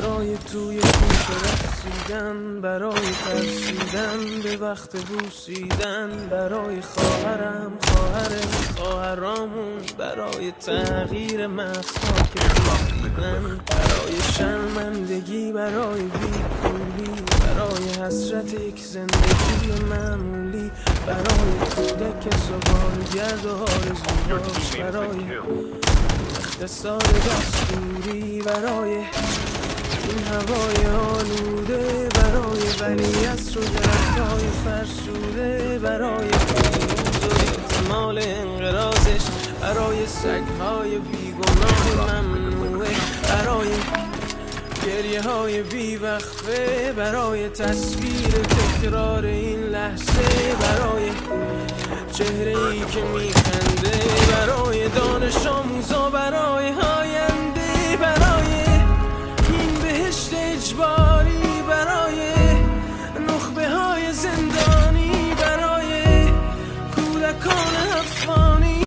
برای توی کوچه رسیدن، برای ترسیدن به وقت بوسیدن، برای خواهرم، خواهرامون، برای تغییر مغزها که دیدن، برای شرمندگی، برای بیپولی، برای حسرت یک زندگی معمولی، برای کودک سوالگرد و آرزوهاش، برای اقتصاد دستوری، برای این هوای آلوده، برای ولیعصر و درختای فرسوده، برای پیروز و احتمال انقراضش، برای سگهای بیگناه ممنوعه، برای گریه های بیوقفه، برای تصویر تکرار این لحظه، برای چهره ای که میخنده، برای